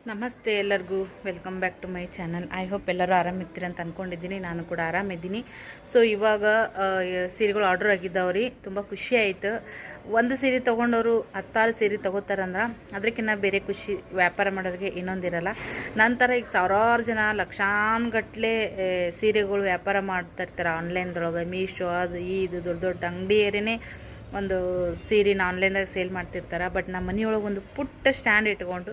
ನಮಸ್ತೆ ಎಲ್ಲರಿಗೂ welcome back to my channel. I hope ಎಲ್ಲರೂ ಆರಾಮಿರ್ತೀರಿ ಅಂತ ಅಂದ್ಕೊಂಡಿದ್ದೀನಿ. ನಾನು ಕೂಡ ಆರಾಮಿದ್ದೀನಿ. ಸೊ ಇವಾಗ ಸೀರೆಗಳು ಆರ್ಡರ್ ಆಗಿದ್ದಾವ್ರಿ. ತುಂಬ ಖುಷಿ ಆಯಿತು. ಒಂದು ಸೀರೆ ತೊಗೊಂಡವರು 10 ಸೀರೆ ತೊಗೋತಾರಂದ್ರೆ ಅದಕ್ಕಿಂತ ಬೇರೆ ಖುಷಿ ವ್ಯಾಪಾರ ಮಾಡೋರಿಗೆ ಇನ್ನೊಂದಿರಲ್ಲ. ನಂತರ ಈಗ ಸಾವಿರಾರು ಜನ ಲಕ್ಷಾನುಗಟ್ಟಲೆ ಸೀರೆಗಳು ವ್ಯಾಪಾರ ಮಾಡ್ತಾಯಿರ್ತಾರೆ ಆನ್ಲೈನ್ದೊಳಗೆ. ಮೀಶೋ ಅದು ಇದು ದೊಡ್ಡ ದೊಡ್ಡ ಅಂಗಡಿಯರೇ ಒಂದು ಸೀರೆನ ಆನ್ಲೈನ್ದಾಗ ಸೇಲ್ ಮಾಡ್ತಿರ್ತಾರೆ. ಬಟ್ ನಮ್ಮ ಮನೆಯೊಳಗೆ ಒಂದು ಪುಟ್ಟ ಸ್ಟ್ಯಾಂಡ್ ಇಟ್ಕೊಂಡು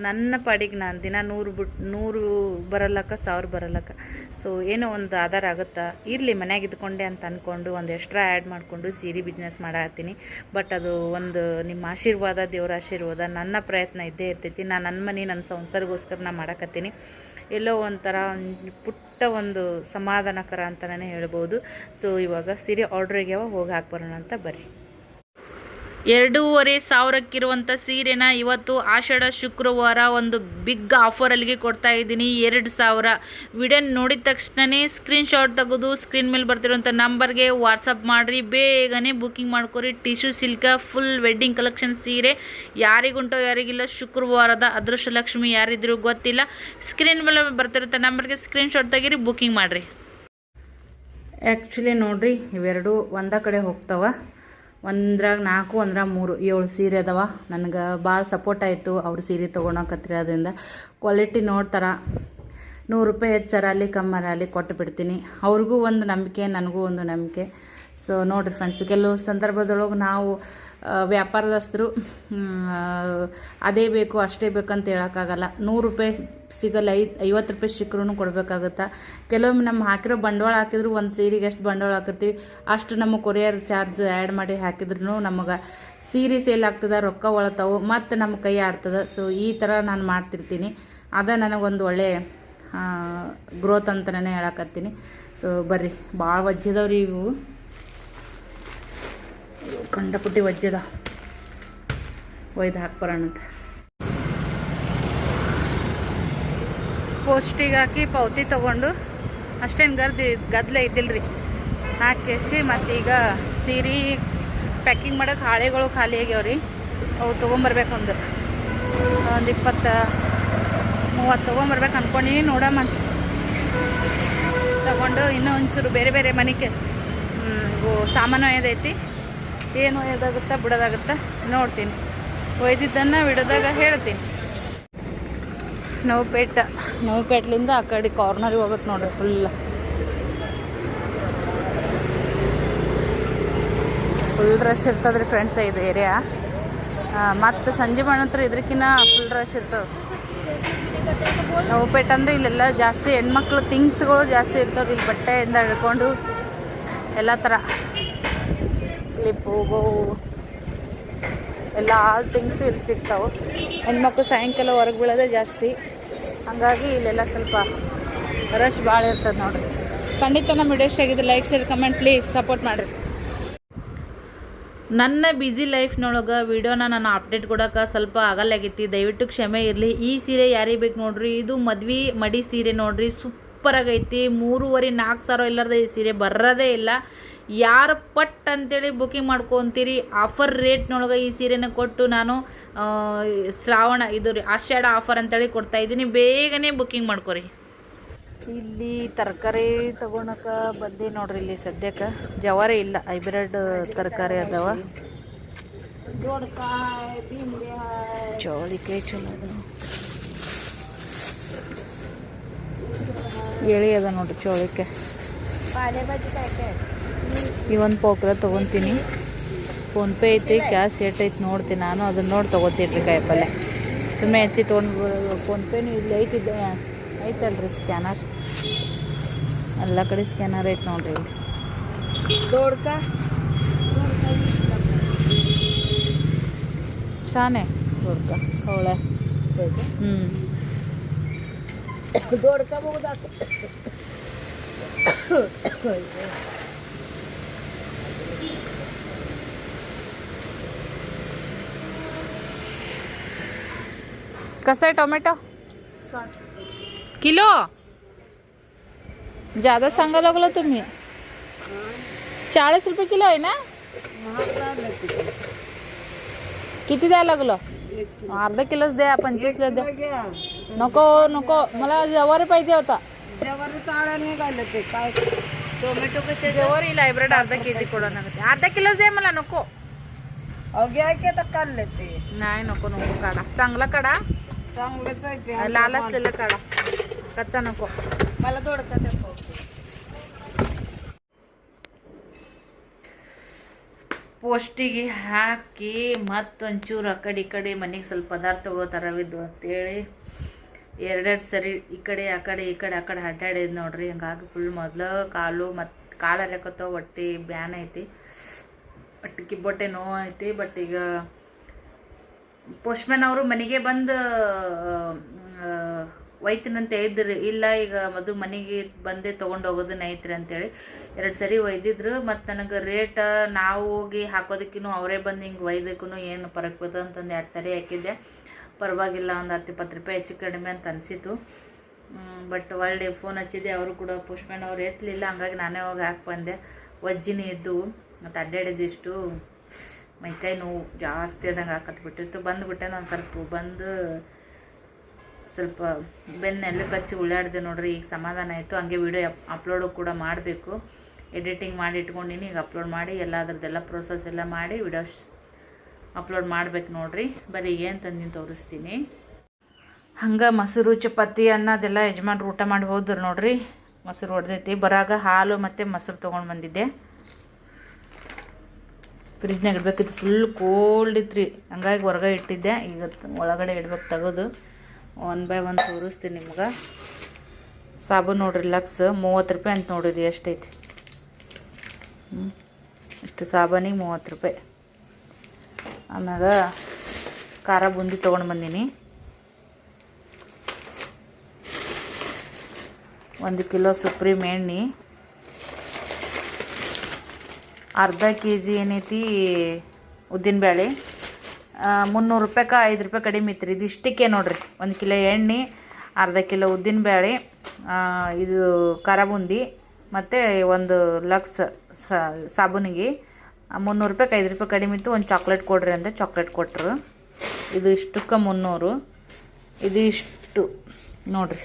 ನನ್ನ ಪಾಡಿಗೆ ನಾನು ದಿನ 100 ಬರಲ್ಲಕ್ಕ 1000 ಬರಲ್ಲಕ್ಕ. ಸೊ ಏನೋ ಒಂದು ಆಧಾರ ಆಗುತ್ತಾ ಇರಲಿ ಮನ್ಯಾಗ ಇದ್ಕೊಂಡೆ ಅಂತ ಅಂದ್ಕೊಂಡು ಒಂದು ಎಕ್ಸ್ಟ್ರಾ ಆ್ಯಡ್ ಮಾಡಿಕೊಂಡು ಸೀರೆ ಬಿಸ್ನೆಸ್ ಮಾಡತ್ತೀನಿ. ಬಟ್ ಅದು ಒಂದು ನಿಮ್ಮ ಆಶೀರ್ವಾದ, ದೇವರ ಆಶೀರ್ವಾದ, ನನ್ನ ಪ್ರಯತ್ನ ಇದ್ದೇ ಇರ್ತೈತಿ. ನಾನು ನನ್ನ ಮನೆ ನನ್ನ ಸಂಸಾರಗೋಸ್ಕರ ನಾನು ಮಾಡಕತ್ತೀನಿ. ಎಲ್ಲೋ ಒಂಥರ ಪುಟ್ಟ ಒಂದು ಸಮಾಧಾನಕರ ಅಂತಲೇ ಹೇಳ್ಬೋದು. ಸೊ ಇವಾಗ ಸೀರೆ ಆರ್ಡ್ರಿಗೆ ಹೋಗಿ ಹಾಕ್ಬರೋಣ ಅಂತ ಬರ್ರಿ. 2500ಕ್ಕಿರುವಂಥ ಸೀರೆನ ಇವತ್ತು ಆಷಾಢ ಶುಕ್ರವಾರ ಒಂದು ಬಿಗ್ ಆಫರಲ್ಲಿಗೆ ಕೊಡ್ತಾ ಇದ್ದೀನಿ. 2000 ವಿಡಿಯೋ ನೋಡಿದ ತಕ್ಷಣವೇ ಸ್ಕ್ರೀನ್ಶಾಟ್ ತೆಗೆದು ಸ್ಕ್ರೀನ್ ಮೇಲೆ ಬರ್ತಿರೋಂಥ ನಂಬರ್ಗೆ ವಾಟ್ಸಪ್ ಮಾಡಿರಿ. ಬೇಗನೆ ಬುಕ್ಕಿಂಗ್ ಮಾಡ್ಕೊರಿ. Tissue silk full wedding collection ಸೀರೆ ಯಾರಿಗುಂಟೋ ಯಾರಿಗಿಲ್ಲ. ಶುಕ್ರವಾರದ ಅದೃಷ್ಟಲಕ್ಷ್ಮಿ ಯಾರಿದ್ರು ಗೊತ್ತಿಲ್ಲ. ಸ್ಕ್ರೀನ್ ಮೇಲೆ ಬರ್ತಿರೋಂಥ ನಂಬರ್ಗೆ ಸ್ಕ್ರೀನ್ಶಾಟ್ ತೆಗೀರಿ, ಬುಕ್ಕಿಂಗ್ ಮಾಡಿರಿ. ಆ್ಯಕ್ಚುಲಿ ನೋಡಿರಿ, ಇವೆರಡು ಒಂದೇ ಕಡೆ ಹೋಗ್ತಾವ. ಒಂದ್ರಾಗ 4, ಒಂದ್ರಾಗ 3, 7 ಸೀರೆ ಅದಾವ. ನನಗೆ ಭಾಳ ಸಪೋರ್ಟ್ ಆಯಿತು ಅವ್ರ ಸೀರೆ ತೊಗೊಳಕತ್ರಿ. ಅದರಿಂದ ಕ್ವಾಲಿಟಿ ನೋಡ್ತಾರೆ. 100 ರೂಪಾಯಿ ಹೆಚ್ಚರ ಅಲ್ಲಿ ಕಮ್ಮರ ಅಲ್ಲಿ ಕೊಟ್ಟು ಬಿಡ್ತೀನಿ. ಅವ್ರಿಗೂ ಒಂದು ನಂಬಿಕೆ, ನನಗೂ ಒಂದು ನಂಬಿಕೆ. ಸೊ ನೋಡಿರಿ ಫ್ರೆಂಡ್ಸ್, ಕೆಲವು ಸಂದರ್ಭದೊಳಗೆ ನಾವು ವ್ಯಾಪಾರದಸ್ತರು ಅದೇ ಬೇಕು ಅಷ್ಟೇ ಬೇಕಂತ ಹೇಳೋಕ್ಕಾಗಲ್ಲ. 100 ರೂಪಾಯಿ ಸಿಗಲ್ಲ, 50 ರೂಪಾಯಿ ಸಿಕ್ಕರೂ ಕೊಡಬೇಕಾಗುತ್ತಾ. ಕೆಲವೊಮ್ಮೆ ನಮ್ಮ ಹಾಕಿರೋ ಬಂಡವಾಳ ಹಾಕಿದ್ರು ಒಂದು ಸೀರೆಗೆ ಎಷ್ಟು ಬಂಡವಾಳ ಹಾಕಿರ್ತೀವಿ ಅಷ್ಟು ನಮ್ಮ ಕೊರಿಯರ್ ಚಾರ್ಜ್ ಆ್ಯಡ್ ಮಾಡಿ ಹಾಕಿದ್ರು ನಮಗೆ ಸೀರೆ ಸೇಲ್ ಆಗ್ತದೆ, ರೊಕ್ಕ ಒಳತಾವು, ಮತ್ತು ನಮ್ಮ ಕೈ ಆಡ್ತದೆ. ಸೊ ಈ ಥರ ನಾನು ಮಾಡ್ತಿರ್ತೀನಿ. ಅದ ನನಗೊಂದು ಒಳ್ಳೆ ಗ್ರೋತ್ ಅಂತಲೇ ಹೇಳಕತ್ತೀನಿ. ಸೊ ಬರ್ರಿ, ಭಾಳ ವಜ್ಜದವ್ರಿ ಇವು, ಕಂಡಪುಟ್ಟಿ ವಜ್ಜದ. ಒಯ್ದು ಹಾಕ್ಬರೋಣಂತ. ಪೋಸ್ಟಿಗೆ ಹಾಕಿ ಪೌತಿ ತೊಗೊಂಡು ಅಷ್ಟೇನು ಗದ್ದಲ ಇದ್ದಿಲ್ಲರಿ. ಹಾಕಿಸಿ ಮತ್ತೀಗ ಸೀರೆ ಪ್ಯಾಕಿಂಗ್ ಮಾಡೋಕೆ ಹಾಳೆಗಳು ಖಾಲಿ ಆಗ್ಯಾವ್ರಿ. ಅವು ತೊಗೊಂಬರ್ಬೇಕು. ಒಂದು 20-30 ತೊಗೊಂಬರ್ಬೇಕು ಅಂದ್ಕೊಂಡು ನೋಡಮ್ಮಂತ ತಗೊಂಡು ಇನ್ನೂ ಒಂಚೂರು ಬೇರೆ ಬೇರೆ ಮನೆಗೆ ಸಾಮಾನು ಒಯ್ದೈತಿ. ಏನು ಒಯ್ದಾಗುತ್ತಾ ಬಿಡೋದಾಗುತ್ತಾ ನೋಡ್ತೀನಿ. ಒಯ್ದಿದ್ದನ್ನು ವಿಡೋದಾಗ ಹೇಳ್ತೀನಿ. ನೋವುಪೇಟ್ಲಿಂದ ಆ ಕಡೆ ಕಾರ್ನರಿಗೆ ಹೋಗ್ಬೇಕು ನೋಡ್ರಿ. ಫುಲ್ ರಶ್ ಇರ್ತದ್ರಿ ಫ್ರೆಂಡ್ಸ್ ಇದು ಏರಿಯಾ. ಮತ್ತು ಸಂಜೆ ಹತ್ರ ಇದಕ್ಕಿನ್ನ ಫುಲ್ ರಶ್ ಇರ್ತದೆ. ನೋವುಪೇಟೆ ಅಂದರೆ ಇಲ್ಲೆಲ್ಲ ಜಾಸ್ತಿ ಹೆಣ್ಮಕ್ಳು ಥಿಂಗ್ಸ್ಗಳು ಜಾಸ್ತಿ ಇರ್ತವೆ. ಇಲ್ಲಿ ಬಟ್ಟೆಯಿಂದ ಹಿಡ್ಕೊಂಡು ಎಲ್ಲ ಥರ ಕ್ಲಿಪ್ಪು ಎಲ್ಲ ಥಿಂಗ್ಸ್ ಇಲ್ಲಿ ಸಿಗ್ತಾವೆ. ಹೆಣ್ಮಕ್ಳು ಸಾಯಂಕಾಲ ಹೊರಗೆ ಬೀಳೋದೇ ಜಾಸ್ತಿ. ಹಾಗಾಗಿ ಇಲ್ಲೆಲ್ಲ ಸ್ವಲ್ಪ ರಶ್ ಭಾಳ ಇರ್ತದೆ ನೋಡಿರಿ. ಖಂಡಿತ ನಮ್ಮ ವಿಡಿಯೋ ಇಷ್ಟ ಆಗಿದ್ದು like, share, comment please support ಮಾಡಿರಿ. ನನ್ನ ಬ್ಯುಸಿ ಲೈಫ್ನೊಳಗೆ ವೀಡಿಯೋನ ನಾನು ಅಪ್ಡೇಟ್ ಕೊಡೋಕೆ ಸ್ವಲ್ಪ ಆಗಲ್ಲಾಗೈತಿ, ದಯವಿಟ್ಟು ಕ್ಷಮೆ ಇರಲಿ. ಈ ಸೀರೆ ಯಾರಿಗೆ ಬೇಕು ನೋಡ್ರಿ, ಇದು ಮದ್ವೆ ಮಡಿ ಸೀರೆ ನೋಡ್ರಿ, ಸೂಪರಾಗೈತಿ. 3,500-4 ಸಾವಿರ ಇಲ್ಲಾರ್ದೆ ಈ ಸೀರೆ ಬರೋದೇ ಇಲ್ಲ. ಯಾರು ಪಟ್ ಅಂತೇಳಿ ಬುಕ್ಕಿಂಗ್ ಮಾಡ್ಕೊತೀರಿ. ಆಫರ್ ರೇಟ್ನೊಳಗೆ ಈ ಸೀರೆನ ಕೊಟ್ಟು ನಾನು ಶ್ರಾವಣ ಇದು ರೀ ಆಷಾಢ ಆಫರ್ ಅಂತೇಳಿ ಕೊಡ್ತಾಯಿದ್ದೀನಿ. ಬೇಗನೆ ಬುಕ್ಕಿಂಗ್ ಮಾಡ್ಕೊರಿ. ಇಲ್ಲಿ ತರಕಾರಿ ತೊಗೊಳಕ್ಕೆ ಬಂದೆ ನೋಡ್ರಿ. ಇಲ್ಲಿ ಸದ್ಯಕ್ಕೆ ಜವಾರಿ ಇಲ್ಲ, ಹೈಬ್ರಿಡ್ ತರಕಾರಿ ಅದಾವ. ಚೌಳಿಕಾಯಿ ಚಲೋ ಅದ, ಎಳಿ ಅದ ನೋಡ್ರಿ ಚೌಳಿಕಾಯಿ. ಈ ಒಂದು ಪಾವು ತೊಗೊತೀನಿ. ಫೋನ್ಪೇ ಐತಿ, ಕ್ಯಾಶ್ ಐತಿ ನೋಡ್ತೀನಿ. ನಾನು ಅದನ್ನು ನೋಡಿ ತೊಗೋತೀನಿ ರೀ. ಕಾಯಿಪಲ್ಲೆ ಸುಮ್ಮನೆ ಹೆಚ್ಚಿ ತೊಗೊಂಡು ಫೋನ್ಪೇನು ಇಲ್ಲಿ ಐತಿದ್ದೆ ಐತಲ್ರಿ ಸ್ಕ್ಯಾನರ್. ಎಲ್ಲ ಕಡೆ ಸ್ಕ್ಯಾನರ್ ಐತೆ ನೋಡ್ರಿ. ದೊಡ್ಕ ಶಾನೆ ದೊಡ್ಕ ಕವಳೆ ದೊಡ್ಕ ಬಹುದಾಕ कसा है टोमॅटो? 60 किलो. ज़्यादा सांगा लागलो तुम्ही. 40 रुपये किलो आहे ना? किती द्यायला लागलो? अर्धा किलोच द्या 25ला द्या. नको नको मला जवारी पाहिजे होता. जवारी ताळा निघालं ते काय टोमॅटो कसे जवारी हायब्रिड अर्धा केजी कोडा अर्धा किलोच द्या मला नको. अहो घ्या की आता काढले ते नाही नको नको काढा चांगला काढा चांगलंच आहे ते लाल असलेला काढा कच्चा नको मला दोडका द्या ಪೋಸ್ಟಿಗೆ ಹಾಕಿ ಮತ್ತೊಂಚೂರು ಆ ಕಡೆ ಮನೆಗೆ ಸ್ವಲ್ಪ ಪದಾರ್ಥ ತಗೋತಾರವಿದ್ದು ಅಂತೇಳಿ ಎರಡೆರಡು ಸರಿ ಈ ಕಡೆ ಆ ಕಡೆ ಅಡ್ಡಾಡಿದ್ ನೋಡ್ರಿ. ಹಂಗಾಗಿ ಫುಲ್ ಮೊದಲು ಕಾಲು ಮತ್ತು ಕಾಲು ಹರಕತ್ತೋ ಹೊಟ್ಟೆ ಬ್ಯಾನ್ ಐತಿ ಹೊಟ್ಟೆ ಕಿಬ್ಬೊಟ್ಟೆ ನೋವು ಐತಿ. ಬಟ್ ಈಗ ಪೋಸ್ಟ್ಮ್ಯಾನ್ ಅವರು ಮನೆಗೆ ಬಂದು ಒಯ್ತೀನಂತ ಹೇಳಿದ್ರಿ. ಇಲ್ಲ ಈಗ ಮದು ಮನೆಗೆ ಬಂದೇ ತೊಗೊಂಡು ಹೋಗೋದನ್ನ ಐತ್ರಿ ಅಂತೇಳಿ 2 ಸರಿ ಒಯ್ದಿದ್ರು. ಮತ್ತು ನನಗೆ ರೇಟ್ ನಾವು ಹೋಗಿ ಹಾಕೋದಕ್ಕೂ ಅವರೇ ಬಂದು ಹಿಂಗೆ ಒಯ್ದಕ್ಕೂ ಏನು ಫರಕ್ ಬರ್ತದೆ ಅಂತಂದು 2 ಸರಿ ಹಾಕಿದ್ದೆ. ಪರವಾಗಿಲ್ಲ ಒಂದು 10-20 ರೂಪಾಯಿ ಹೆಚ್ಚು ಕಡಿಮೆ ಅಂತ ಅನಿಸಿತು. ಬಟ್ ಒಳ್ಳೆ ಫೋನ್ ಹಚ್ಚಿದ್ದೆ ಅವರು ಕೂಡ ಪೋಸ್ಟ್ಮ್ಯಾನ್ ಅವ್ರು ಎತ್ತಲಿಲ್ಲ. ಹಂಗಾಗಿ ನಾನೇ ಹೋಗಿ ಹಾಕಿ ಬಂದೆ. ವಜ್ಜಿನೇ ಇದ್ದವು ಮತ್ತು ಅಡ್ಡಾಡಿದಿಷ್ಟು ಮೈಕೈ ನೋವು ಜಾಸ್ತಿ ಆದಂಗೆ ಹಾಕತ್ಬಿಟ್ಟಿತ್ತು. ಬಂದುಬಿಟ್ಟೆ ನಾನು ಸ್ವಲ್ಪ ಬೆನ್ನೆಲ್ಲ ಕಚ್ಚಿ ಉಳ್ಳಾಡಿದೆ ನೋಡ್ರಿ. ಈಗ ಸಮಾಧಾನ ಆಯಿತು. ಹಂಗೆ ವಿಡಿಯೋ ಅಪ್ಲೋಡು ಕೂಡ ಮಾಡಬೇಕು. ಎಡಿಟಿಂಗ್ ಮಾಡಿ ಇಟ್ಕೊಂಡಿನಿ. ಈಗ ಅಪ್ಲೋಡ್ ಮಾಡಿ ಅದ್ರದ್ದೆಲ್ಲ ಪ್ರೋಸೆಸ್ ಎಲ್ಲ ಮಾಡಿ ವಿಡಿಯೋ ಅಪ್ಲೋಡ್ ಮಾಡ್ಬೇಕು ನೋಡ್ರಿ. ಬರೀ ಏನು ತಂದಿನ ತೋರಿಸ್ತೀನಿ. ಹಂಗೆ ಮೊಸರು ಚಪಾತಿ ಅನ್ನೋದೆಲ್ಲ ಯಜಮಾನ್ರು ಊಟ ಮಾಡಿ ಹೋದ್ರು ನೋಡ್ರಿ. ಮೊಸರು ಹೊಡೆದೈತಿ. ಬರಾಗ ಹಾಲು ಮತ್ತು ಮೊಸರು ತೊಗೊಂಡು ಬಂದಿದ್ದೆ. ಫ್ರಿಜ್ನಾಗ ಇಡಬೇಕಿತ್ತು. ಫುಲ್ ಕೋಲ್ಡ್ ಇತ್ತು ಹಂಗಾಗಿ ಹೊರಗೆ ಇಟ್ಟಿದ್ದೆ. ಈಗ ಒಳಗಡೆ ಇಡ್ಬೇಕು ತೆಗೆದು 1 ಬೈ 1 ತೋರಿಸ್ತೀನಿ ನಿಮ್ಗೆ. ಸಾಬೂನು ನೋಡ್ರಿ ಲಕ್ಸ್ 30 ರೂಪಾಯಿ ಅಂತ ನೋಡಿದ್ವಿ ಎಷ್ಟೈತಿ. ಇಷ್ಟು ಸಾಬೂನಿಗೆ 30 ರೂಪಾಯಿ. ಆಮ್ಯಾಗ ಖಾರ ಬುಂದಿ ತೊಗೊಂಡು ಬಂದೀನಿ. 1 ಕಿಲೋ ಸುಪ್ರೀಮ್ ಎಣ್ಣೆ, ಅರ್ಧ KG ಏನೈತಿ ಉದ್ದಿನಬೇಳೆ. 300 ರೂಪಾಯಿಗೆ 5 ರೂಪಾಯಿ ಕಡಿಮೆ ಇತ್ತು ರೀ. ಇದಿಷ್ಟಕ್ಕೆ ನೋಡ್ರಿ 1 ಕಿಲೋ ಎಣ್ಣೆ, ಅರ್ಧ ಕಿಲೋ ಉದ್ದಿನಬೇಳೆ, ಇದು ಖಾರ ಬುಂದಿ ಮತ್ತು 1 ಲಕ್ಸ್ ಸಾಬೂನಿಗೆ 300 ರೂಪಾಯಿಗೆ 5 ರೂಪಾಯಿ ಕಡಿಮೆ ಇತ್ತು. ಒಂದು ಚಾಕ್ಲೇಟ್ ಕೊಡ್ರಿ ಅಂದರೆ ಚಾಕ್ಲೇಟ್ ಕೊಟ್ಟರು. ಇದು ಇಷ್ಟಕ್ಕೆ 300. ಇದು ಇಷ್ಟು ನೋಡ್ರಿ.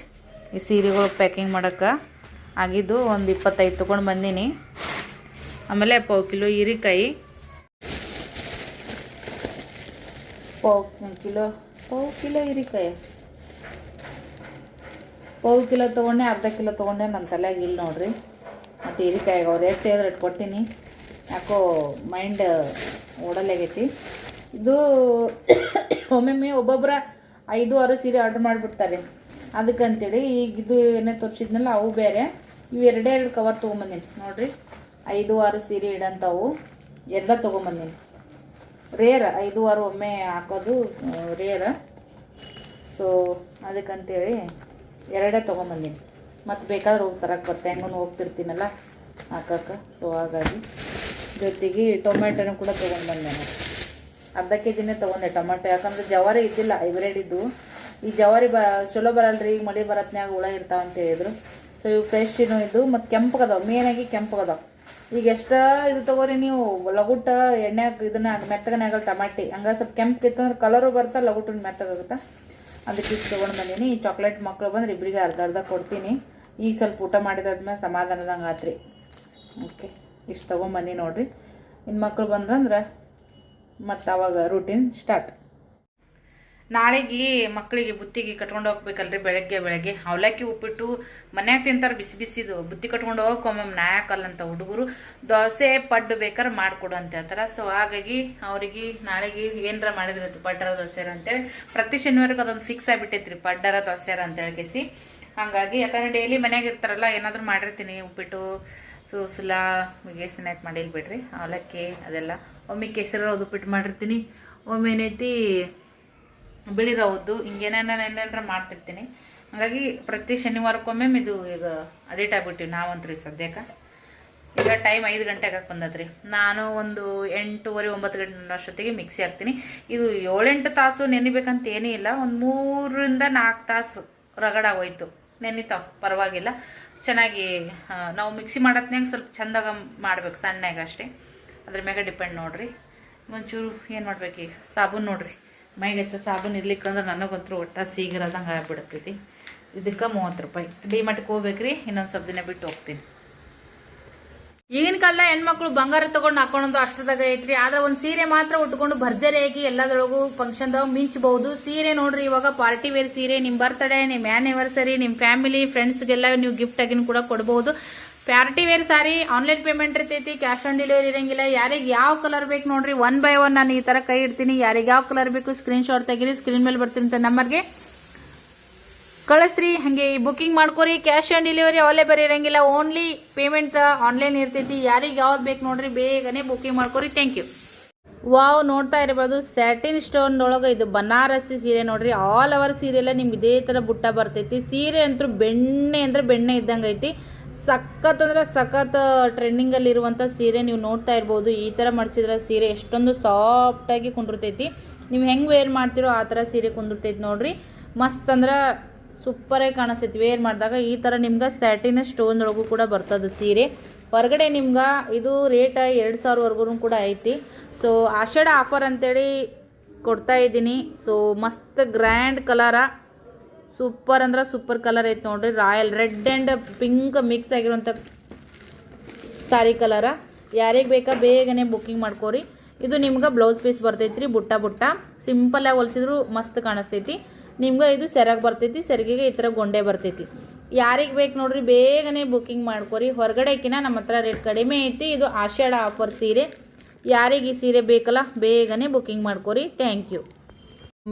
ಈ ಸೀರೆಗಳು ಪ್ಯಾಕಿಂಗ್ ಮಾಡೋಕ್ಕೆ ಆಗಿದ್ದು ಒಂದು 25 ತೊಗೊಂಡು ಬಂದೀನಿ. ಆಮೇಲೆ 1 ಕಿಲೋ ಹೀರೆಕಾಯಿ, 1 ಕಿಲೋ ಹೀರೆಕಾಯಿ 1 ಕಿಲೋ ತೊಗೊಂಡೆ. ಅರ್ಧ ಕಿಲೋ ತೊಗೊಂಡೆ. ನನ್ನ ತಲೆಯಾಗ ಇಲ್ಲ ನೋಡ್ರಿ. ಮತ್ತು ಹೀರೆಕಾಯಿಗೆ ಅವ್ರು ಎಷ್ಟು ಹೇಳಿದ್ರೆ ಇಟ್ಟು ಕೊಡ್ತೀನಿ. ಯಾಕೋ ಮೈಂಡ್ ಓಡಲಾಗೈತಿ. ಇದು ಒಮ್ಮೊಮ್ಮೆ ಒಬ್ಬೊಬ್ಬರ 5-6 ಸೀರೆ ಆರ್ಡ್ರ್ ಮಾಡಿಬಿಡ್ತಾರೆ. ಅದಕ್ಕಂತೇಳಿ ಈಗ ಇದು ಏನೇ ತೋರಿಸಿದ್ನಲ್ಲ ಅವು ಬೇರೆ. ಇವು 2 ಕವರ್ ತೊಗೊಂಬಂದೀನಿ ನೋಡ್ರಿ. 5-6 ಸೀರೆ ಇಡಂಥವು 2 ತೊಗೊಂಬಂದೀನಿ. ರೇರ್ 5-6 ಒಮ್ಮೆ ಹಾಕೋದು ರೇರ್. ಸೊ ಅದಕ್ಕಂತೇಳಿ 2 ತೊಗೊಂಬಂದೀನಿ. ಮತ್ತು ಬೇಕಾದ್ರೆ ಹೋಗಿ ತರಕ್ಕೆ ಬರ್ತೆ. ಹೆಂಗೂ ಹೋಗ್ತಿರ್ತೀನಲ್ಲ ಹಾಕಕ್ಕೆ. ಸೊ ಹಾಗಾಗಿ ಜೊತೆಗೆ ಟೊಮೆಟೊನೂ ಕೂಡ ತೊಗೊಂಡು ಬಂದೆ. ಅರ್ಧ KGನೇ ತೊಗೊಂಡೆ ಟೊಮೆಟೊ. ಯಾಕಂದ್ರೆ ಜವಾರಿ ಇದ್ದಿಲ್ಲ, ಹೈಬ್ರಿಡ್ ಇದ್ದು. ಈ ಜವಾರಿ ಚಲೋ ಬರಲ್ರಿ, ಈಗ ಮಳೆ ಬರತ್ನ್ಯಾಗ ಹುಳ ಇರ್ತಾವಂತ ಹೇಳಿದ್ರು. ಸೊ ಇವು ಫ್ರೆಶ್ ಇದು ಮತ್ತು ಕೆಂಪಗದಾವೆ. ಮೇನಾಗಿ ಕೆಂಪಗದಾವೆ. ಈಗ ಎಷ್ಟು ಇದು ತೊಗೋರಿ ನೀವು ಲಗುಟ್ಟ ಎಣ್ಣೆಗೆ ಇದನ್ನ ಮೆತ್ತಗನೇ ಆಗಲ್ಲ ಟಮಾಟಿ. ಹಂಗೆ ಸ್ವಲ್ಪ ಕೆಂಪಿತ್ತಂದ್ರೆ ಕಲರು ಬರ್ತಾ ಲಗುಟ್ಟು ಮೆತ್ತಗಾಗುತ್ತೆ. ಅದಕ್ಕೆ ಇಷ್ಟು ತೊಗೊಂಡು ಬಂದೀನಿ. ಈ ಚಾಕ್ಲೇಟ್ ಮಕ್ಕಳು ಬಂದ್ರೆ ಇಬ್ಬರಿಗೆ ಅರ್ಧ ಕೊಡ್ತೀನಿ. ಈಗ ಸ್ವಲ್ಪ ಊಟ ಮಾಡಿದಾದ್ಮೇಲೆ ಸಮಾಧಾನದಂಗೆ ಆತ್ರಿ. ಓಕೆ, ಇಷ್ಟು ತೊಗೊಂಬಂದು ನೋಡಿರಿ. ಇನ್ನು ಮಕ್ಕಳು ಬಂದ್ರಂದ್ರೆ ಮತ್ತು ಅವಾಗ ರೂಟೀನ್ ಸ್ಟಾರ್ಟ್. ನಾಳೆಗೆ ಮಕ್ಕಳಿಗೆ ಬುತ್ತಿಗೆ ಕಟ್ಕೊಂಡು ಹೋಗ್ಬೇಕಲ್ರಿ. ಬೆಳಗ್ಗೆ ಅವಲಕ್ಕಿ ಉಪ್ಪಿಟ್ಟು ಮನ್ಯಾಗ ತಿಂತಾರೆ ಬಿಸಿದು. ಬುತ್ತಿ ಕಟ್ಕೊಂಡು ಹೋಗಕ್ಕೆ ಒಮ್ಮೊಮ್ಮೆ ನಾಯಕಲ್ಲಂತ ಹುಡುಗರು ದೋಸೆ ಪಡ್ಡು ಬೇಕಾದ್ರೆ ಮಾಡಿಕೊಡು ಅಂತ ಹೇಳ್ತಾರೆ. ಸೊ ಹಾಗಾಗಿ ಅವ್ರಿಗೆ ನಾಳೆಗೆ ಏನರ ಮಾಡಿದ್ರತ್ತು ಪಡ್ಡರ ದೋಸೆರ ಅಂತೇಳಿ. ಪ್ರತಿ ಶನಿವಾರಕ್ಕೆ ಅದೊಂದು ಫಿಕ್ಸ್ ಆಗಿಬಿಟ್ಟೈತ್ರಿ ಪಡ್ಡರ ದೋಸೆರ ಅಂತೇಳಿ ಕೇಸಿ. ಹಾಗಾಗಿ ಯಾಕಂದರೆ ಡೈಲಿ ಮನ್ಯಾಗ ಇರ್ತಾರಲ್ಲ, ಏನಾದರೂ ಮಾಡಿರ್ತೀನಿ ಉಪ್ಪಿಟ್ಟು ಸೂಸುಲ ನುಗ್ಗೆಸಿನ ಆಯ್ತು ಮಾಡಿಲ್ಲ ಬಿಡ್ರಿ. ಅವಲಕ್ಕಿ ಅದೆಲ್ಲ ಒಮ್ಮೆ ಕೇಸರಿ ಉಪ್ಪಿಟ್ಟು ಮಾಡಿರ್ತೀನಿ, ಒಮ್ಮೆ ಏನೈತಿ ಬಿಳಿ ರವದ್ದು, ಹಿಂಗೇನೇನೇನಾರ ಮಾಡ್ತಿರ್ತೀನಿ. ಹಾಗಾಗಿ ಪ್ರತಿ ಶನಿವಾರಕ್ಕೊಮ್ಮೆ ಇದು ಈಗ ಅಡಿಟ್ ಆಗ್ಬಿಟ್ಟಿವಿ ನಾವಂತ್ರಿ ಸದ್ಯಕ್ಕೆ. ಈಗ ಟೈಮ್ 5 ಗಂಟೆಗೆ ಬಂದದ್ರಿ. ನಾನು ಒಂದು 8:30 9 ಗಂಟೆ ಅಷ್ಟೊತ್ತಿಗೆ ಮಿಕ್ಸಿ ಹಾಕ್ತೀನಿ. ಇದು 7-8 ತಾಸು ನೆನಿಬೇಕಂತ ಏನೂ ಇಲ್ಲ. ಒಂದು 3 ರಿಂದ 4 ತಾಸು ರಗಡಾಗೋಯ್ತು. ನೆನಿತಾವ ಪರವಾಗಿಲ್ಲ. ಚೆನ್ನಾಗಿ ನಾವು ಮಿಕ್ಸಿ ಮಾಡತ್ನಾಗ ಸ್ವಲ್ಪ ಚೆಂದಾಗ ಮಾಡ್ಬೇಕು, ಸಣ್ಣಗೆ ಅಷ್ಟೇ. ಅದ್ರ ಮ್ಯಾಗ ಡಿಪೆಂಡ್ ನೋಡ್ರಿ. ಒಂಚೂರು ಏನು ಮಾಡ್ಬೇಕು, ಈಗ ಸಾಬೂನು ನೋಡ್ರಿ ಮೈಗೆ ಹಚ್ಚೋ ಸಾಬೂನು ಇರ್ಲಿಕ್ಕಂದ್ರೆ ನನಗಂತೂ ಒಟ್ಟ ಸೀಗಿರೋದಂಗೆ ಆಗ್ಬಿಡ್ತೈತಿ. ಇದಕ್ಕೆ 30 ರೂಪಾಯಿ. ಡಿಮಾರ್ಟ್ಗೆ ಹೋಗ್ಬೇಕ್ರಿ, ಇನ್ನೊಂದು ಸ್ವಲ್ಪ ದಿನ ಬಿಟ್ಟು ಹೋಗ್ತೀನಿ. ಈಗಿನ ಕಾಲ ಹೆಣ್ಮಕ್ಳು ಬಂಗಾರ ತೊಗೊಂಡು ಹಾಕೊಳ್ಳೋದು ಅಷ್ಟದಾಗ ಐತ್ರಿ. ಆದ್ರೆ ಒಂದು ಸೀರೆ ಮಾತ್ರ ಉಟ್ಕೊಂಡು ಭರ್ಜರಿಯಾಗಿ ಎಲ್ಲದರೊಳಗೂ ಫಂಕ್ಷನ್ದಾಗ ಮಿಂಚಬಹುದು. ಸೀರೆ ನೋಡ್ರಿ, ಇವಾಗ ಪಾರ್ಟಿ ವೇರ್ ಸೀರೆ ನಿಮ್ಮ ಬರ್ತ್ಡೇ, ನಿಮ್ಮ ಆ್ಯನಿವರ್ಸರಿ, ನಿಮ್ಮ ಫ್ಯಾಮಿಲಿ ಫ್ರೆಂಡ್ಸ್ಗೆಲ್ಲ ನೀವು ಗಿಫ್ಟ್ ಆಗಿನ ಕೂಡ ಕೊಡ್ಬೋದು. ಪಾರ್ಟಿ ವೇರ್ ಸಾರಿ ಆನ್ಲೈನ್ ಪೇಮೆಂಟ್ ಇರ್ತೈತಿ, ಕ್ಯಾಶ್ ಆನ್ ಡೆಲಿವರಿ ಇರಂಗಿಲ್ಲ. ಯಾರಿಗೆ ಯಾವ ಕಲರ್ ಬೇಕು ನೋಡ್ರಿ, 1 by 1 ನಾನು ಈ ಥರ ಕೈ ಇಡ್ತೀನಿ. ಯಾರಿಗೆ ಯಾವ ಕಲರ್ ಬೇಕು ಸ್ಕ್ರೀನ್ಶಾಟ್ ತೆಗೀರಿ, ಸ್ಕ್ರೀನ್ ಮೇಲೆ ಬರ್ತಿರಂತ ನಂಬರ್ಗೆ ಕಳಿಸ್ರಿ. ಹಾಗೆ ಬುಕ್ಕಿಂಗ್ ಮಾಡ್ಕೊರಿ. ಕ್ಯಾಶ್ ಆನ್ ಡೆಲಿವರಿ ಅವೈಲೇಬಲ್ ಇರಂಗಿಲ್ಲ, ಓನ್ಲಿ ಪೇಮೆಂಟ್ ಆನ್ಲೈನ್ ಇರ್ತೈತಿ. ಯಾರಿಗೆ ಯಾವ್ದು ಬೇಕು ನೋಡ್ರಿ ಬೇಗನೆ ಬುಕ್ಕಿಂಗ್ ಮಾಡ್ಕೊರಿ. Thank you. ವಾವ್, ನೋಡ್ತಾ ಇರ್ಬೋದು ಸ್ಯಾಟಿನ್ ಸ್ಟೋನ್ ಒಳಗೆ ಇದು ಬನಾರಸಿ ಸೀರೆ ನೋಡ್ರಿ. ಆಲ್ ಓವರ್ ಸೀರೆ ಎಲ್ಲ ನಿಮ್ಗೆ ಇದೇ ಥರ ಬುಟ್ಟ ಬರ್ತೈತಿ. ಸೀರೆ ಅಂತೂ ಬೆಣ್ಣೆ ಅಂದ್ರೆ ಬೆಣ್ಣೆ ಇದ್ದಂಗೆ ಐತಿ. ಸಖತ್ ಅಂದ್ರೆ ಸಖತ್ ಟ್ರೆಂಡಿಂಗಲ್ಲಿ ಇರುವಂಥ ಸೀರೆ ನೀವು ನೋಡ್ತಾ ಇರ್ಬೋದು. ಈ ಥರ ಮಡ್ಚಿದ್ರೆ ಸೀರೆ ಎಷ್ಟೊಂದು ಸಾಫ್ಟಾಗಿ ಕುಂದಿರ್ತೈತಿ. ನೀವು ಹೆಂಗೆ ವೇರ್ ಮಾಡ್ತಿರೋ ಆ ಥರ ಸೀರೆ ಕುಂದಿರ್ತೈತಿ ನೋಡ್ರಿ. ಮಸ್ತ್ ಅಂದ್ರೆ ಸೂಪರಾಗಿ ಕಾಣಿಸ್ತೈತಿ ವೇರ್ ಮಾಡಿದಾಗ. ಈ ಥರ ನಿಮ್ಗೆ ಸ್ಯಾಟಿನ್ ಸ್ಟೋನ್ದೊಳಗೂ ಕೂಡ ಬರ್ತದೆ ಸೀರೆ. ಹೊರಗಡೆ ನಿಮ್ಗೆ ಇದು ರೇಟ್ 2000ವರೆಗೂ ಕೂಡ ಐತಿ. ಸೊ ಆಷಾಢ ಆಫರ್ ಅಂತೇಳಿ ಕೊಡ್ತಾ ಇದ್ದೀನಿ. ಸೊ ಮಸ್ತ್ ಗ್ರ್ಯಾಂಡ್ ಕಲರ, ಸೂಪರ್ ಅಂದ್ರೆ ಸೂಪರ್ ಕಲರ್ ಐತೆ ನೋಡ್ರಿ. Royal red and pink mix ಆಗಿರುವಂಥ ಸಾರಿ ಕಲರ. ಯಾರಿಗೆ ಬೇಕಾ ಬೇಗನೆ ಬುಕ್ಕಿಂಗ್ ಮಾಡ್ಕೋರಿ. ಇದು ನಿಮ್ಗೆ ಬ್ಲೌಸ್ ಪೀಸ್ ಬರ್ತೈತ್ರಿ, ಬುಟ್ಟ ಸಿಂಪಲ್ಲಾಗಿ ಹೊಲಿಸಿದ್ರು ಮಸ್ತ್ ಕಾಣಿಸ್ತೈತಿ. ನಿಮ್ಗೆ ಇದು ಸೆರಗ್ ಬರ್ತೈತಿ, ಸೆರಗಿಗೆ ಈ ಥರ ಗೊಂಡೆ ಬರ್ತೈತಿ. ಯಾರಿಗೆ ಬೇಕು ನೋಡ್ರಿ ಬೇಗನೆ ಬುಕ್ಕಿಂಗ್ ಮಾಡ್ಕೊರಿ. ಹೊರಗಡೆಕಿನ ನಮ್ಮ ಹತ್ರ ರೇಟ್ ಕಡಿಮೆ ಐತಿ. ಇದು ಆಷಾಢ ಆಫರ್ ಸೀರೆ. ಯಾರಿಗೆ ಈ ಸೀರೆ ಬೇಕಲ್ಲ ಬೇಗನೆ ಬುಕ್ಕಿಂಗ್ ಮಾಡ್ಕೊರಿ. Thank you.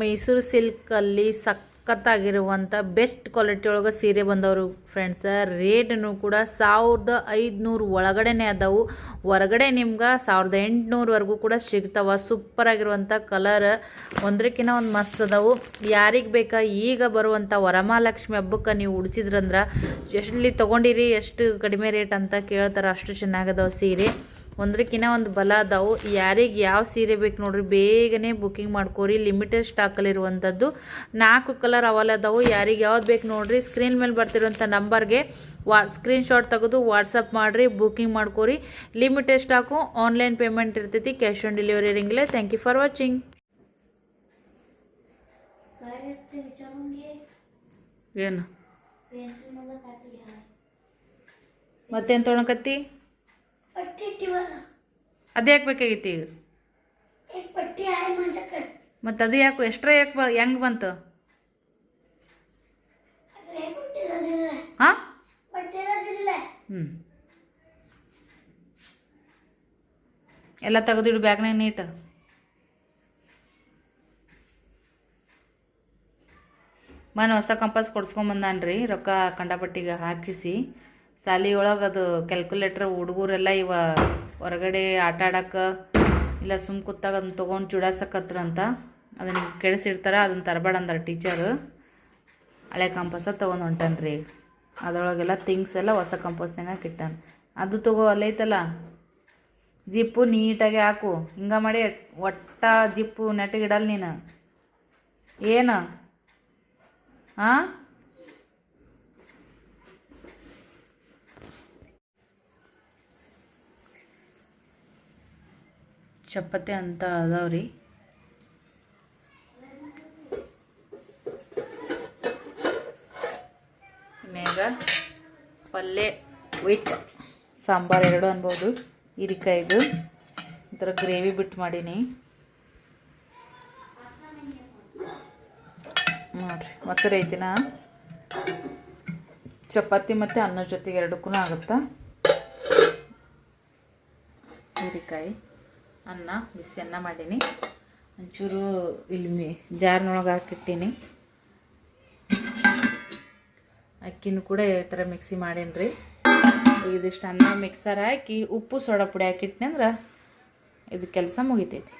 ಮೈಸೂರು ಸಿಲ್ಕಲ್ಲಿ ಸಖತ್ತಾಗಿರುವಂಥ ಬೆಸ್ಟ್ ಕ್ವಾಲಿಟಿ ಒಳಗೆ ಸೀರೆ ಬಂದವರು ಫ್ರೆಂಡ್ಸ. ರೇಟನ್ನು ಕೂಡ 1500 ಒಳಗಡೆನೇ ಅದಾವು. ಹೊರಗಡೆ ನಿಮ್ಗೆ 1800ವರೆಗೂ ಕೂಡ ಸಿಗ್ತಾವ. ಸೂಪರಾಗಿರುವಂಥ ಕಲರ್ ಒಂದಕ್ಕಿಂತ ಒಂದು ಮಸ್ತ್ ಅದಾವು. ಯಾರಿಗೆ ಬೇಕಾ ಈಗ ಬರುವಂಥ ವರಮಹಾಲಕ್ಷ್ಮಿ ಹಬ್ಬಕ್ಕೆ ನೀವು ಉಡಿಸಿದ್ರಂದ್ರೆ ಎಷ್ಟಲ್ಲಿ ತೊಗೊಂಡಿರಿ, ಎಷ್ಟು ಕಡಿಮೆ ರೇಟ್ ಅಂತ ಕೇಳ್ತಾರೆ. ಅಷ್ಟು ಚೆನ್ನಾಗದಾವ ಸೀರೆ, ಒಂದಕ್ಕಿಂತ ಒಂದು ಬಲ ಅದಾವು. ಯಾರಿಗೆ ಯಾವ ಸೀರೆ ಬೇಕು ನೋಡ್ರಿ ಬೇಗನೆ ಬುಕ್ಕಿಂಗ್ ಮಾಡ್ಕೋರಿ. ಲಿಮಿಟೆಡ್ ಸ್ಟಾಕಲ್ಲಿರುವಂಥದ್ದು 4 ಕಲರ್ ಅವೈಲ್ ಅದಾವು. ಯಾರಿಗೆ ಯಾವ್ದು ಬೇಕು ನೋಡ್ರಿ ಸ್ಕ್ರೀನ್ ಮೇಲೆ ಬರ್ತಿರುವಂಥ ನಂಬರ್ಗೆ ಸ್ಕ್ರೀನ್ಶಾಟ್ ತೆಗೆದು ವಾಟ್ಸಪ್ ಮಾಡಿರಿ, ಬುಕ್ಕಿಂಗ್ ಮಾಡ್ಕೋರಿ. ಲಿಮಿಟೆಡ್ ಸ್ಟಾಕು, ಆನ್ಲೈನ್ ಪೇಮೆಂಟ್ ಇರ್ತೈತಿ, ಕ್ಯಾಶ್ ಆನ್ ಡೆಲಿವರಿ ಇರಂಗಿಲ್ಲ. Thank you for watching. ಏನು ಮತ್ತೇನು ತೊಗೊಳಕತ್ತಿ? ಅದು ಯಾಕೆ ಬೇಕಾಗಿತ್ತು ಈಗ? ಮತ್ತು ಅದು ಯಾಕೆ ಎಕ್ಸ್ಟ್ರಾ ಯಾಕೆ ಹೆಂಗೆ ಬಂತು? ಹಾಂ ಎಲ್ಲ ತೆಗೆದಿಡು ಬ್ಯಾಗ್ನಾಗ ನೀಟ್. ಮನೆ ಹೊಸ ಕಂಪಾಸ್ ಕೊಡ್ಸ್ಕೊಂಬಂದಾನ್ರಿ, ರೊಕ್ಕ ಕಂಡಪಟ್ಟಿಗೆ ಹಾಕಿಸಿ. ಸಾಲಿ ಒಳಗೆ ಅದು ಕ್ಯಾಲ್ಕುಲೇಟ್ರ್ ಹುಡುಗರೆಲ್ಲ ಇವ ಹೊರಗಡೆ ಆಟ ಆಡೋಕ್ಕೆ ಇಲ್ಲ ಸುಮ್ಮ ಕೂತಾಗ ಅದನ್ನ ತೊಗೊಂಡು ಚುಡಾಸಕತ್ರಂತ ಅದನ್ನು ಕೆಡಿಸಿಡ್ತಾರೆ. ಅದನ್ನು ತರಬೇಡ ಅಂದಾರ ಟೀಚರು. ಹಳೆ ಕಂಪಾಸ ತೊಗೊಂಡು ಹೊಂಟಾನ್ರಿ. ಅದರೊಳಗೆಲ್ಲ ಥಿಂಗ್ಸ್ ಎಲ್ಲ ಹೊಸ ಕಂಪಾಸ್ನಾಗ ಕಿಟ್ಟಾನ. ಅದು ತಗೋ, ಅಲ್ಲೈತಲ್ಲ ಜಿಪ್ಪು ನೀಟಾಗಿ ಹಾಕು. ಹಿಂಗೆ ಮಾಡಿ ಒಟ್ಟ ಜಿಪ್ಪು ನೆಟ್ಟಿಗಿಡಲ್ಲ ನೀನು. ಏನು ಹಾಂ? ಚಪಾತಿ ಅಂತ ಅದಾವ್ರಿ. ಮ್ಯಾಗ ಪಲ್ಯ ವಿತ್ ಸಾಂಬಾರು 2 ಅನ್ಬೋದು. ಹೀರಿಕಾಯ್ದು ಈ ಥರ ಗ್ರೇವಿ ಬಿಟ್ಟು ಮಾಡೀನಿ ನೋಡಿರಿ. ಮೊಸರು ಐತಿನ ಚಪಾತಿ ಮತ್ತು ಅನ್ನ ಜೊತೆಗೆ 2ಕ್ಕೂ ಆಗುತ್ತಾ. ಹೀರಿಕಾಯಿ ಅನ್ನ, ಬಿಸಿ ಅನ್ನ ಮಾಡೀನಿ. ಒಂಚೂರು ಇಲ್ಲಿ ಜಾರ್ನೊಳಗೆ ಹಾಕಿಟ್ಟೀನಿ. ಅಕ್ಕಿನೂ ಕೂಡ ಈ ಥರ ಮಿಕ್ಸಿ ಮಾಡೀನಿ. ಇದಿಷ್ಟು ಅನ್ನ ಮಿಕ್ಸರ್ ಹಾಕಿ ಉಪ್ಪು ಸೋಡಾ ಪುಡಿ ಹಾಕಿಟ್ನಿ ಅಂದ್ರೆ ಇದು ಕೆಲಸ ಮುಗಿತೈತಿ.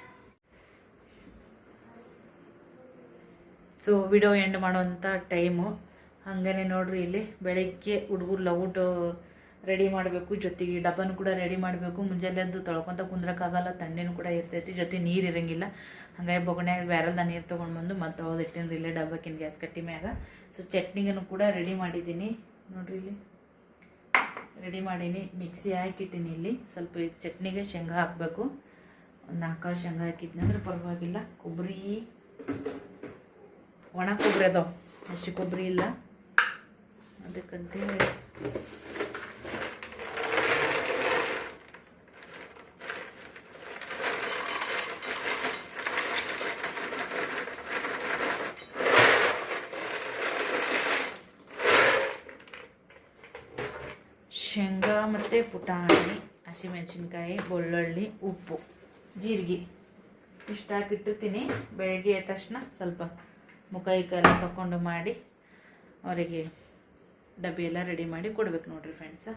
ಸೊ ವಿಡಿಯೋ ಎಂಡ್ ಮಾಡುವಂಥ ಟೈಮು. ಹಾಗೇ ನೋಡ್ರಿ, ಇಲ್ಲಿ ಬೆಳಗ್ಗೆ ಹುಡುಗರು ಲೌಟ್ ರೆಡಿ ಮಾಡಬೇಕು, ಜೊತೆಗೆ ಡಬ್ಬನೂ ಕೂಡ ರೆಡಿ ಮಾಡಬೇಕು. ಮುಂಜಾನೆ ಎದ್ದು ತೊಳ್ಕೊತ ಕುಂದ್ರಕ್ಕಾಗಲ್ಲ, ತಣ್ಣೀನು ಕೂಡ ಇರ್ತೈತಿ, ಜೊತೆ ನೀರು ಇರಂಗಿಲ್ಲ. ಹಾಗಾಗಿ ಬೊಗಣ್ಯಾಗ ಬ್ಯಾರಲ್ದ ನೀರು ತೊಗೊಂಡು ಬಂದು ಮತ್ತೆ ಹೋದ ಇಟ್ಟಿಂದ ಇಲ್ಲೇ ಡಬ್ಬಕ್ಕಿನ ಗ್ಯಾಸ್ ಕಟ್ಟಿ ಮ್ಯಾಗ. ಸೊ ಚಟ್ನಿಗೂ ಕೂಡ ರೆಡಿ ಮಾಡಿದ್ದೀನಿ ನೋಡ್ರಿ. ಇಲ್ಲಿ ರೆಡಿ ಮಾಡೀನಿ, ಮಿಕ್ಸಿ ಹಾಕಿಟ್ಟಿನಿ. ಇಲ್ಲಿ ಸ್ವಲ್ಪ ಚಟ್ನಿಗೆ ಶೇಂಗಾ ಹಾಕಬೇಕು. ಒಂದು 4 ಶೇಂಗಾ ಹಾಕಿದ್ನಿ ಅಂದ್ರೆ ಪರವಾಗಿಲ್ಲ. ಕೊಬ್ಬರಿ ಒಣ ಕೊಬ್ಬರಿ ಅದಾವ, ಹಸಿ ಕೊಬ್ಬರಿ ಇಲ್ಲ. ಅದಕ್ಕಂತೇಳಿ ಶೇಂಗಾ ಮತ್ತು ಪುಟಾಣಿ, ಹಸಿಮೆಣಸಿನ್ಕಾಯಿ, ಬೆಳ್ಳುಳ್ಳಿ, ಉಪ್ಪು, ಜೀರಿಗೆ ಇಷ್ಟು ಹಾಕಿಟ್ಟಿರ್ತೀನಿ. ಬೆಳಗ್ಗೆ ಎದ್ದ ತಕ್ಷಣ ಸ್ವಲ್ಪ ಮುಖ ಎಲ್ಲ ತಗೊಂಡು ಮಾಡಿ ಅವರಿಗೆ ಡಬ್ಬಿ ಎಲ್ಲ ರೆಡಿ ಮಾಡಿ ಕೊಡ್ಬೇಕು ನೋಡ್ರಿ ಫ್ರೆಂಡ್ಸ.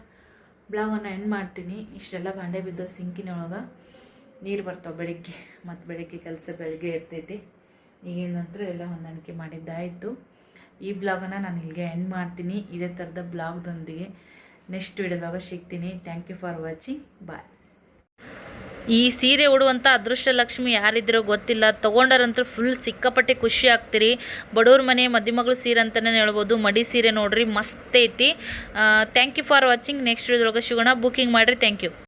ಬ್ಲಾಗನ್ನು ಎಂಡ್ ಮಾಡ್ತೀನಿ. ಇಷ್ಟೆಲ್ಲ ಬಾಂಡೆ ಬಿದ್ದು ಸಿಂಕಿನೊಳಗೆ ನೀರು ಬರ್ತಾವೆ ಬೆಳಗ್ಗೆ, ಮತ್ತು ಬೆಳಗ್ಗೆ ಕೆಲಸ ಬೆಳಗ್ಗೆ ಇರ್ತೈತಿ. ಈಗಿನ ನಂತರ ಎಲ್ಲ ಹೊಂದಾಣಿಕೆ ಮಾಡಿದ್ದಾಯಿತು. ಈ ಬ್ಲಾಗನ್ನು ನಾನು ಇಲ್ಲಿಗೆ ಎಂಡ್ ಮಾಡ್ತೀನಿ. ಇದೇ ಥರದ ಬ್ಲಾಗ್ದೊಂದಿಗೆ ನೆಕ್ಸ್ಟ್ ವಿಡಿಯೋದಾಗ ಸಿಗ್ತೀನಿ. Thank you for watching. Bye. ಈ ಸೀರೆ ಉಡುವಂಥ ಅದೃಷ್ಟ ಲಕ್ಷ್ಮಿ ಯಾರಿದ್ರೋ ಗೊತ್ತಿಲ್ಲ, ತೊಗೊಂಡರಂತೂ ಫುಲ್ ಸಿಕ್ಕಾಪಟ್ಟೆ ಖುಷಿ ಆಗ್ತೀರಿ. ಬಡವ್ರ ಮನೆ ಮದುಮಗಳು ಸೀರೆ ಅಂತಲೇ ಹೇಳ್ಬೋದು. ಮಡಿ ಸೀರೆ ನೋಡ್ರಿ, ಮಸ್ತ್ ಐತಿ. Thank you for watching. Next ವಿಡಿಯೋದಾಗ ಸಿಗೋಣ. ಬುಕ್ಕಿಂಗ್ ಮಾಡಿರಿ. Thank you.